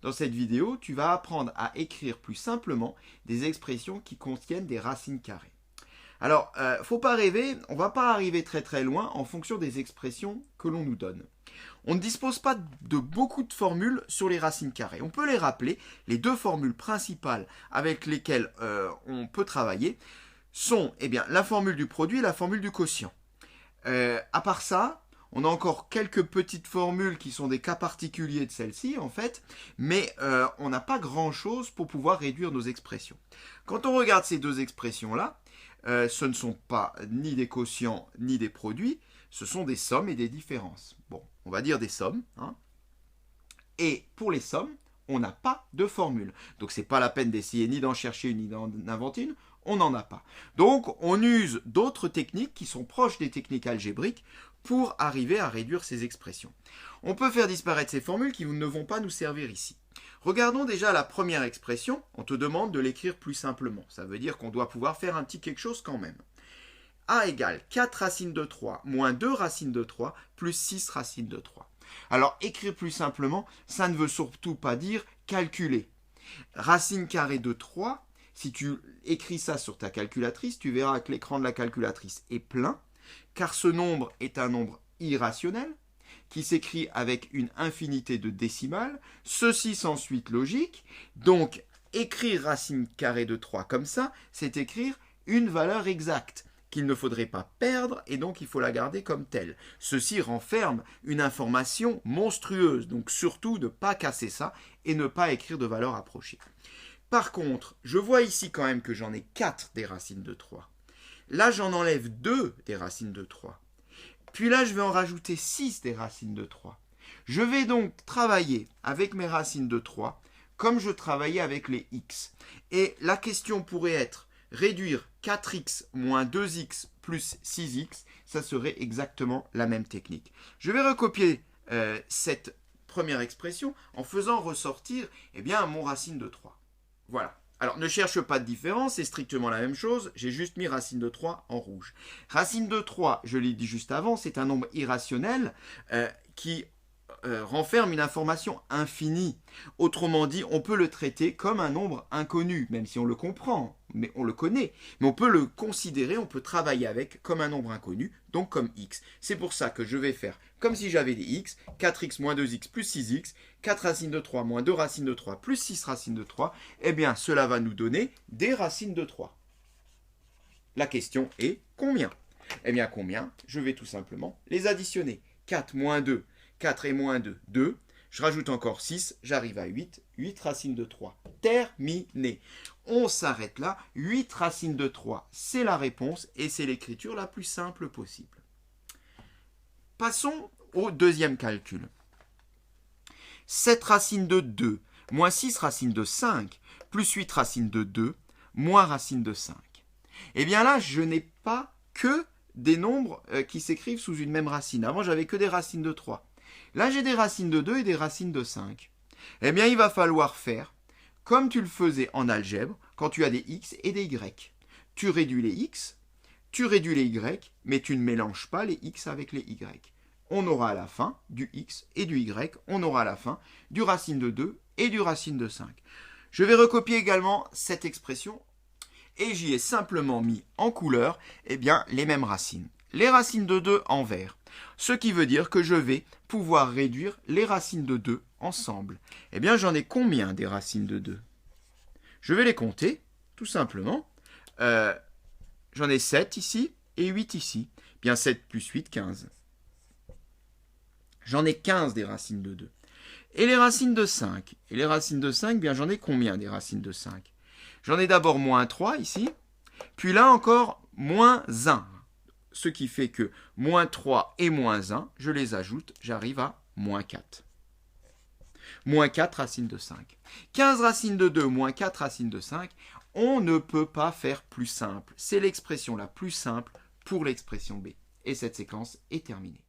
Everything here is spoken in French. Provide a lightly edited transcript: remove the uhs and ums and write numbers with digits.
dans cette vidéo, tu vas apprendre à écrire plus simplement des expressions qui contiennent des racines carrées. Alors, faut pas rêver, on va pas arriver très très loin en fonction des expressions que l'on nous donne. On ne dispose pas de beaucoup de formules sur les racines carrées. On peut les rappeler, les deux formules principales avec lesquelles on peut travailler sont la formule du produit et la formule du quotient. À part ça, on a encore quelques petites formules qui sont des cas particuliers de celle-ci, en fait, mais on n'a pas grand-chose pour pouvoir réduire nos expressions. Quand on regarde ces deux expressions-là, ce ne sont pas ni des quotients ni des produits, ce sont des sommes et des différences. Bon, on va dire des sommes, hein. Et pour les sommes, on n'a pas de formule. Donc c'est pas la peine d'essayer ni d'en chercher une ni d'en inventer une, on n'en a pas. Donc on use d'autres techniques qui sont proches des techniques algébriques pour arriver à réduire ces expressions. On peut faire disparaître ces formules qui ne vont pas nous servir ici. Regardons déjà la première expression, on te demande de l'écrire plus simplement. Ça veut dire qu'on doit pouvoir faire un petit quelque chose quand même. A égale 4 racines de 3 moins 2 racines de 3 plus 6 racines de 3. Alors écrire plus simplement, ça ne veut surtout pas dire calculer. Racine carrée de 3, si tu écris ça sur ta calculatrice, tu verras que l'écran de la calculatrice est plein, car ce nombre est un nombre irrationnel, qui s'écrit avec une infinité de décimales. Ceci sans suite logique. Donc, écrire racine carrée de 3 comme ça, c'est écrire une valeur exacte qu'il ne faudrait pas perdre et donc il faut la garder comme telle. Ceci renferme une information monstrueuse. Donc, surtout, ne pas casser ça et ne pas écrire de valeur approchée. Par contre, je vois ici quand même que j'en ai 4 des racines de 3. Là, j'en enlève 2 des racines de 3. Puis là, je vais en rajouter 6 des racines de 3. Je vais donc travailler avec mes racines de 3 comme je travaillais avec les x. Et la question pourrait être réduire 4x moins 2x plus 6x. Ça serait exactement la même technique. Je vais recopier cette première expression en faisant ressortir mon racine de 3. Voilà. Alors, ne cherche pas de différence, c'est strictement la même chose. J'ai juste mis racine de 3 en rouge. Racine de 3, je l'ai dit juste avant, c'est un nombre irrationnel qui renferme une information infinie. Autrement dit, on peut le traiter comme un nombre inconnu, même si on le comprend, mais on le connaît. Mais on peut le considérer, on peut travailler avec comme un nombre inconnu, donc comme x. C'est pour ça que je vais faire comme si j'avais des x, 4x moins 2x plus 6x, 4 racines de 3 moins 2 racines de 3 plus 6 racines de 3, cela va nous donner des racines de 3. La question est combien ? Combien ? Je vais tout simplement les additionner. 4 moins 2, 4 et moins 2, 2. Je rajoute encore 6, j'arrive à 8. 8 racines de 3. Terminé. On s'arrête là. 8 racines de 3, c'est la réponse et c'est l'écriture la plus simple possible. Passons au deuxième calcul. 7 racines de 2, moins 6 racines de 5, plus 8 racines de 2, moins racine de 5. Là, je n'ai pas que des nombres qui s'écrivent sous une même racine. Avant, j'avais que des racines de 3. Là, j'ai des racines de 2 et des racines de 5. Il va falloir faire comme tu le faisais en algèbre quand tu as des x et des y. Tu réduis les x, tu réduis les y, mais tu ne mélanges pas les x avec les y. On aura à la fin du x et du y, on aura à la fin du racine de 2 et du racine de 5. Je vais recopier également cette expression et j'y ai simplement mis en couleur les mêmes racines. Les racines de 2 en vert, ce qui veut dire que je vais pouvoir réduire les racines de 2 ensemble. J'en ai combien des racines de 2 ? Je vais les compter, tout simplement. J'en ai 7 ici et 8 ici. 7 plus 8, 15. J'en ai 15 des racines de 2. Et les racines de 5 ? Et les racines de 5, j'en ai combien des racines de 5 ? J'en ai d'abord moins 3 ici, puis là encore moins 1. Ce qui fait que moins 3 et moins 1, je les ajoute, j'arrive à moins 4. Moins 4 racines de 5. 15 racines de 2 moins 4 racines de 5, on ne peut pas faire plus simple. C'est l'expression la plus simple pour l'expression B. Et cette séquence est terminée.